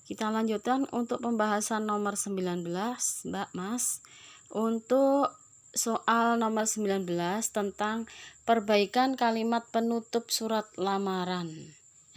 Kita lanjutkan untuk pembahasan nomor 19, Mbak Mas. Untuk soal nomor 19 tentang perbaikan kalimat penutup surat lamaran.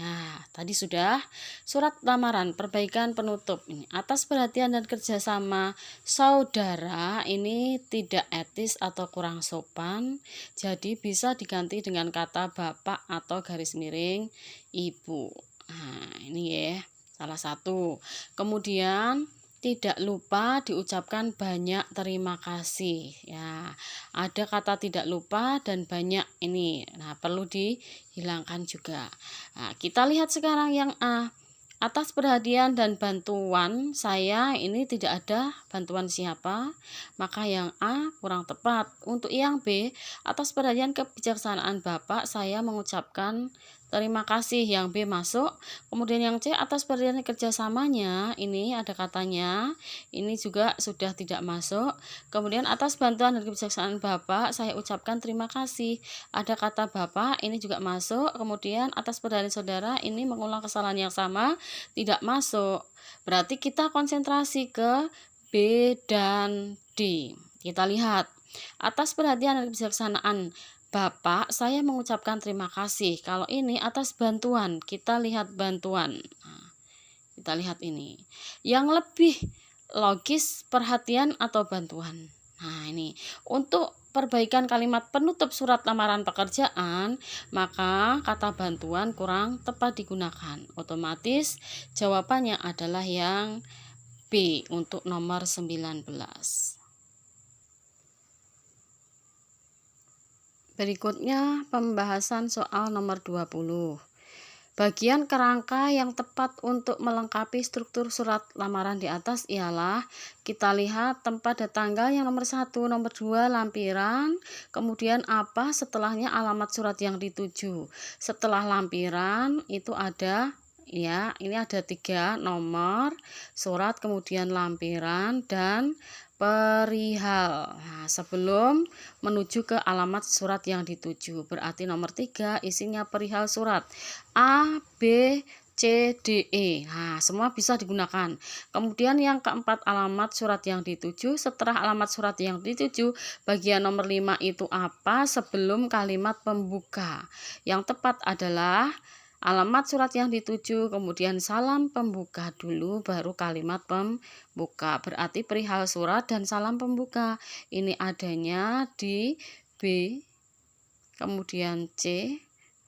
Nah, tadi sudah surat lamaran, perbaikan penutup ini. Atas perhatian dan kerjasama saudara ini tidak etis atau kurang sopan, jadi bisa diganti dengan kata bapak atau garis miring ibu. Nah, ini ya. Salah satu. Kemudian tidak lupa diucapkan banyak terima kasih. Ya, ada kata tidak lupa dan banyak ini. Nah, perlu dihilangkan juga. Nah, kita lihat sekarang yang A. Atas perhatian dan bantuan saya ini tidak ada bantuan siapa, maka yang A kurang tepat. Untuk yang B, atas perhatian kebijaksanaan Bapak saya mengucapkan terima kasih, yang B masuk. Kemudian yang C, atas perhatian kerjasamanya ini ada katanya, ini juga sudah tidak masuk. Kemudian atas bantuan dan kebijaksanaan Bapak saya ucapkan terima kasih, ada kata Bapak, ini juga masuk. Kemudian atas perhatian saudara ini mengulang kesalahan yang sama, tidak masuk. Berarti kita konsentrasi ke B dan D. Kita lihat. Atas perhatian dan kebijaksanaan Bapak, saya mengucapkan terima kasih. Kalau ini atas bantuan, kita lihat bantuan. Nah, kita lihat ini. Yang lebih logis perhatian atau bantuan. Nah, ini untuk perbaikan kalimat penutup surat lamaran pekerjaan, maka kata bantuan kurang tepat digunakan. Otomatis jawabannya adalah yang B untuk nomor 19. Berikutnya pembahasan soal nomor 20. Bagian kerangka yang tepat untuk melengkapi struktur surat lamaran di atas ialah kita lihat tempat dan tanggal yang nomor 1, nomor 2 lampiran, kemudian apa setelahnya alamat surat yang dituju. Setelah lampiran itu ada ya, ini ada 3 nomor surat, kemudian lampiran dan perihal. Nah, sebelum menuju ke alamat surat yang dituju, berarti nomor 3 isinya perihal surat A, B, C, D, E. Nah, semua bisa digunakan. Kemudian yang keempat alamat surat yang dituju. Setelah alamat surat yang dituju, bagian nomor 5 itu apa sebelum kalimat pembuka. Yang tepat adalah alamat surat yang dituju, kemudian salam pembuka dulu, baru kalimat pembuka. Berarti perihal surat dan salam pembuka. Ini adanya di B, kemudian C,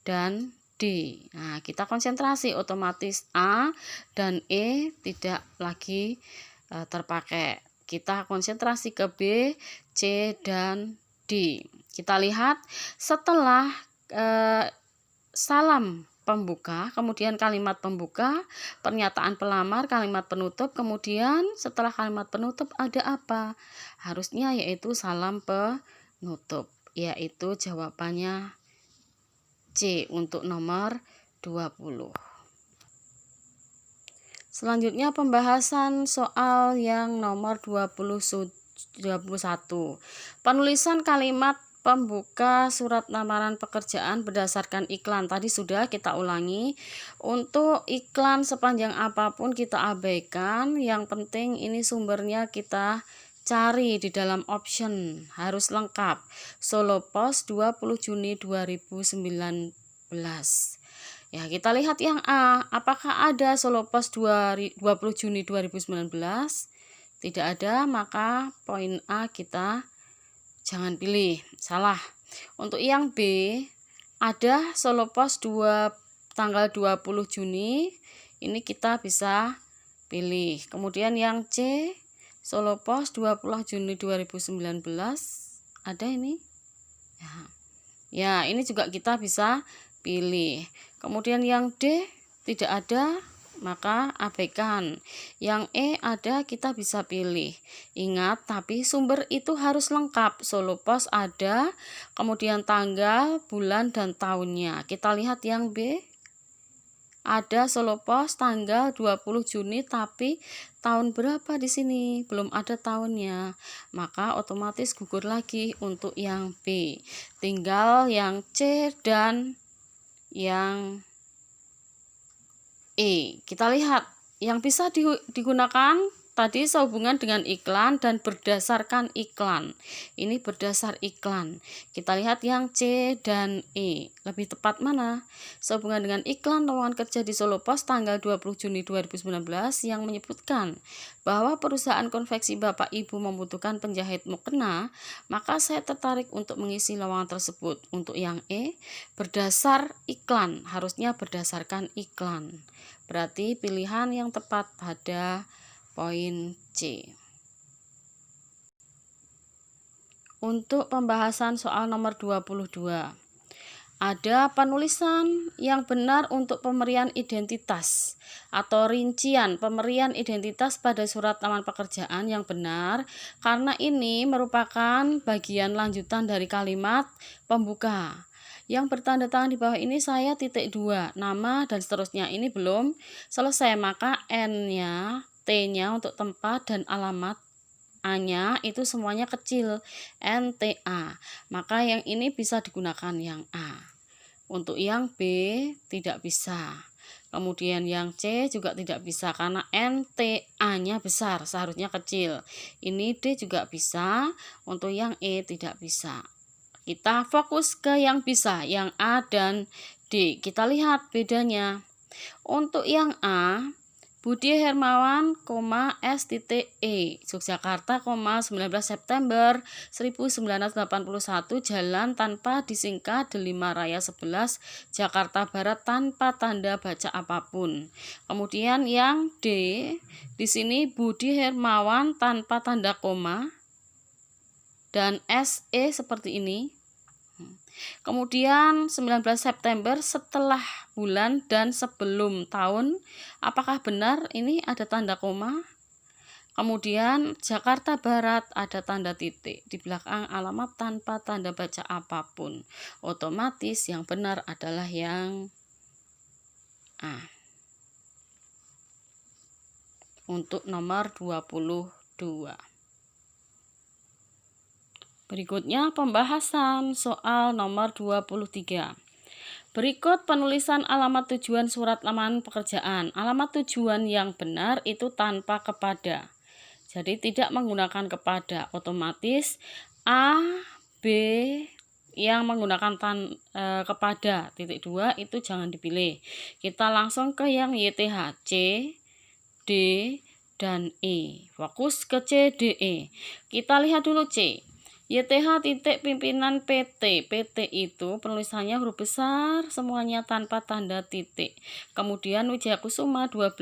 dan D. Nah, kita konsentrasi, otomatis A dan E tidak lagi terpakai. Kita konsentrasi ke B, C, dan D. Kita lihat setelah salam pembuka, kemudian kalimat pembuka, pernyataan pelamar, kalimat penutup, kemudian setelah kalimat penutup ada apa? Harusnya yaitu salam penutup, yaitu jawabannya C untuk nomor 20. Selanjutnya pembahasan soal yang nomor 21. Penulisan kalimat pembuka surat lamaran pekerjaan berdasarkan iklan. Tadi sudah kita ulangi. Untuk iklan sepanjang apapun kita abaikan. Yang penting ini sumbernya kita cari di dalam option, harus lengkap. Solo Post 20 Juni 2019. Ya, kita lihat yang A. Apakah ada Solo Post 20 Juni 2019? Tidak ada, maka poin A kita jangan pilih, salah. Untuk yang B, ada Solo Post tanggal 20 Juni, ini kita bisa pilih. Kemudian yang C, Solo Post 20 Juni 2019, ada ini. Ya, ini juga kita bisa pilih. Kemudian yang D tidak ada, maka abaikan. Yang E ada, kita bisa pilih. Ingat, tapi sumber itu harus lengkap. Solo Post ada, kemudian tanggal, bulan, dan tahunnya. Kita lihat yang B. Ada Solo Post tanggal 20 Juni, tapi tahun berapa di sini? Belum ada tahunnya. Maka otomatis gugur lagi untuk yang B. Tinggal yang C dan yang E. Kita lihat Yang bisa digunakan tadi sehubungan dengan iklan dan berdasarkan iklan. Ini berdasar iklan. Kita lihat yang C dan E. Lebih tepat mana? Sehubungan dengan iklan lowongan kerja di Solo Pos tanggal 20 Juni 2019 yang menyebutkan bahwa perusahaan konveksi Bapak Ibu membutuhkan penjahit mukena, maka saya tertarik untuk mengisi lowongan tersebut. Untuk yang E, berdasar iklan. Harusnya berdasarkan iklan. Berarti pilihan yang tepat pada poin C. Untuk pembahasan soal nomor 22. Ada penulisan yang benar untuk pemberian identitas atau rincian pemberian identitas pada surat lamaran pekerjaan yang benar, karena ini merupakan bagian lanjutan dari kalimat pembuka. Yang bertanda tangan di bawah ini saya titik 2, nama dan seterusnya. Ini belum selesai, maka N-nya, T-nya untuk tempat dan alamat, A-nya itu semuanya kecil, NTA. Maka yang ini bisa digunakan yang A. Untuk yang B tidak bisa. Kemudian yang C juga tidak bisa karena NTA-nya besar, seharusnya kecil. Ini D juga bisa, untuk yang E tidak bisa. Kita fokus ke yang bisa, yang A dan D. Kita lihat bedanya. Untuk yang A, Budi Hermawan, S.E, Yogyakarta, 19 September 1981, jalan tanpa disingkat, Delima Raya 11, Jakarta Barat, tanpa tanda baca apapun. Kemudian yang D, di sini Budi Hermawan tanpa tanda koma dan SE seperti ini. Kemudian 19 September setelah bulan dan sebelum tahun, apakah benar ini ada tanda koma? Kemudian Jakarta Barat ada tanda titik di belakang alamat tanpa tanda baca apapun. Otomatis yang benar adalah yang A. Untuk nomor 22. Berikutnya pembahasan soal nomor 23. Berikut penulisan alamat tujuan surat lamaran pekerjaan. Alamat tujuan yang benar itu tanpa kepada. Jadi tidak menggunakan kepada. Otomatis A, B yang menggunakan kepada titik 2 itu jangan dipilih. Kita langsung ke yang YTH, C, D, dan E. Fokus ke C, D, E. Kita lihat dulu C. YTH titik pimpinan PT. PT itu penulisannya huruf besar semuanya tanpa tanda titik. Kemudian Wijaya Kusuma 12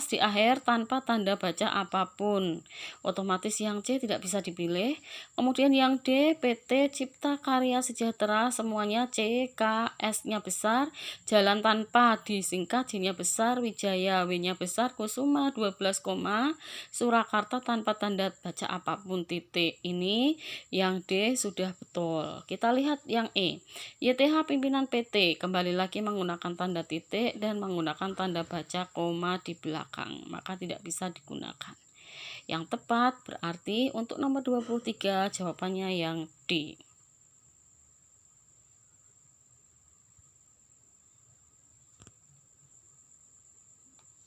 di akhir tanpa tanda baca apapun. Otomatis yang C tidak bisa dipilih. Kemudian yang D, PT Cipta Karya Sejahtera, semuanya C, K, S-nya besar. Jalan tanpa disingkat, J-nya besar. Wijaya, W-nya besar. Kusuma 12, Surakarta tanpa tanda baca apapun titik. Ini yang D sudah betul. Kita lihat yang E. YTH pimpinan PT kembali lagi menggunakan tanda titik dan menggunakan tanda baca koma di belakang, maka tidak bisa digunakan. Yang tepat berarti untuk nomor 23 jawabannya yang D.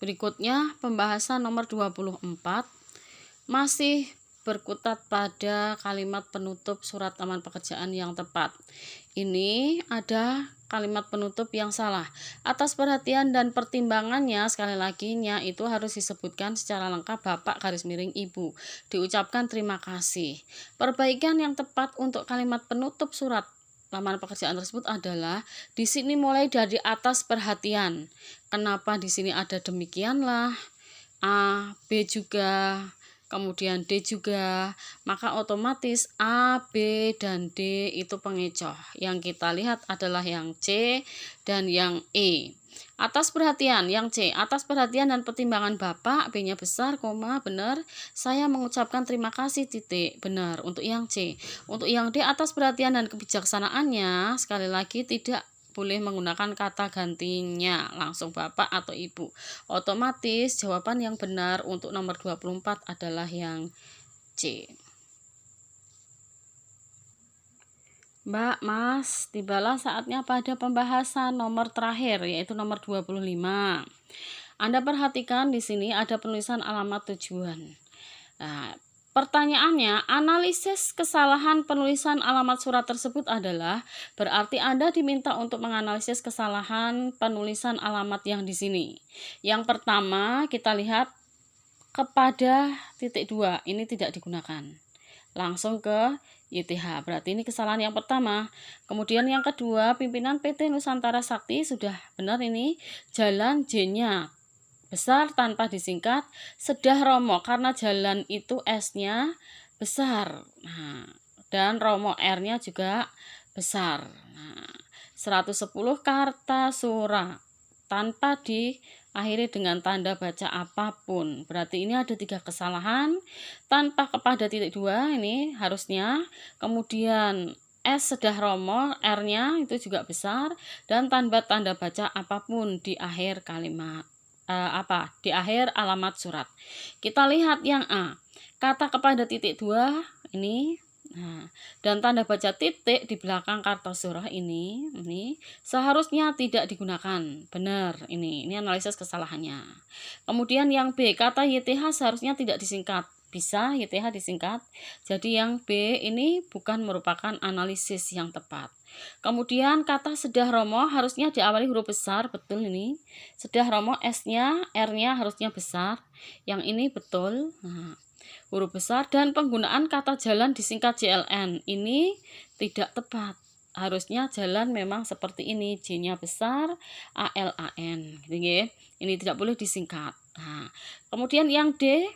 Berikutnya pembahasan nomor 24 masih berkutat pada kalimat penutup surat lamaran pekerjaan yang tepat. Ini ada kalimat penutup yang salah. Atas perhatian dan pertimbangannya, sekali lagi nya itu harus disebutkan secara lengkap Bapak garis miring Ibu. Diucapkan terima kasih. Perbaikan yang tepat untuk kalimat penutup surat lamaran pekerjaan tersebut adalah di sini mulai dari atas perhatian. Kenapa di sini ada demikianlah? A, B juga, kemudian D juga, maka otomatis A, B, dan D itu pengecoh. Yang kita lihat adalah yang C dan yang E. Atas perhatian, yang C, atas perhatian dan pertimbangan Bapak, B-nya besar, koma, benar. Saya mengucapkan terima kasih, titik, benar. Untuk yang C. Untuk yang D, atas perhatian dan kebijaksanaannya, sekali lagi tidak boleh menggunakan kata gantinya, langsung Bapak atau Ibu. Otomatis jawaban yang benar untuk nomor 24 adalah yang C. Mbak, Mas, tibalah saatnya pada pembahasan nomor terakhir, yaitu nomor 25. Anda perhatikan di sini ada penulisan alamat tujuan. Nah, pertanyaannya, analisis kesalahan penulisan alamat surat tersebut adalah berarti Anda diminta untuk menganalisis kesalahan penulisan alamat yang di sini. Yang pertama, kita lihat kepada titik 2, ini tidak digunakan. Langsung ke YTH, berarti ini kesalahan yang pertama. Kemudian yang kedua, pimpinan PT Nusantara Sakti, sudah benar ini, jalan J-nya besar tanpa disingkat, Sedah Romo, karena jalan itu S-nya besar. Nah, dan Romo R-nya juga besar. Nah, 110 Kartasura tanpa diakhiri dengan tanda baca apapun. Berarti ini ada 3 kesalahan. Tanpa kepada titik 2 ini harusnya. Kemudian S Sedah Romo, R-nya itu juga besar, dan tanpa tanda baca apapun di akhir kalimat. Di akhir alamat surat. Kita lihat yang A, kata kepada titik 2 ini, dan tanda baca titik di belakang Kartasura ini seharusnya tidak digunakan. Benar, ini analisis kesalahannya. Kemudian yang B, kata YTH seharusnya tidak disingkat. Bisa YTH disingkat. Jadi yang B ini bukan merupakan analisis yang tepat. Kemudian kata Sedah Romo harusnya diawali huruf besar, betul ini. Sedah Romo S-nya, R-nya harusnya besar. Yang ini betul. Huruf besar, dan penggunaan kata jalan disingkat JLN ini tidak tepat. Harusnya jalan memang seperti ini, J-nya besar, ALAN. Gitu ya. Ini tidak boleh disingkat. Nah, kemudian yang D,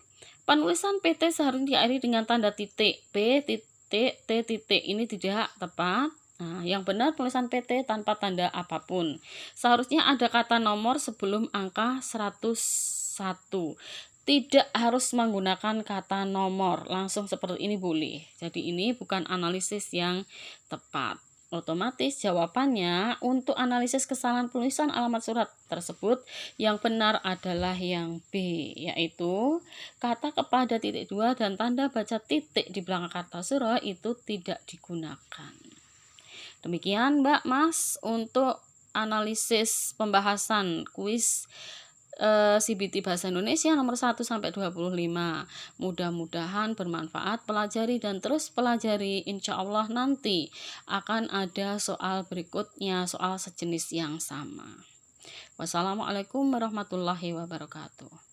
penulisan PT seharusnya diakhiri dengan tanda titik, P titik, T titik. Ini tidak tepat. Nah, yang benar tulisan PT tanpa tanda apapun. Seharusnya ada kata nomor sebelum angka 101. Tidak harus menggunakan kata nomor, langsung seperti ini boleh. Jadi ini bukan analisis yang tepat. Otomatis jawabannya untuk analisis kesalahan penulisan alamat surat tersebut yang benar adalah yang B, yaitu kata kepada titik 2 dan tanda baca titik di belakang Kartasura itu tidak digunakan. Demikian Mbak Mas untuk analisis pembahasan kuis CBT Bahasa Indonesia nomor 1 sampai 25. Mudah-mudahan bermanfaat, pelajari dan terus pelajari. Insya Allah nanti akan ada soal berikutnya, soal sejenis yang sama. Wassalamualaikum warahmatullahi wabarakatuh.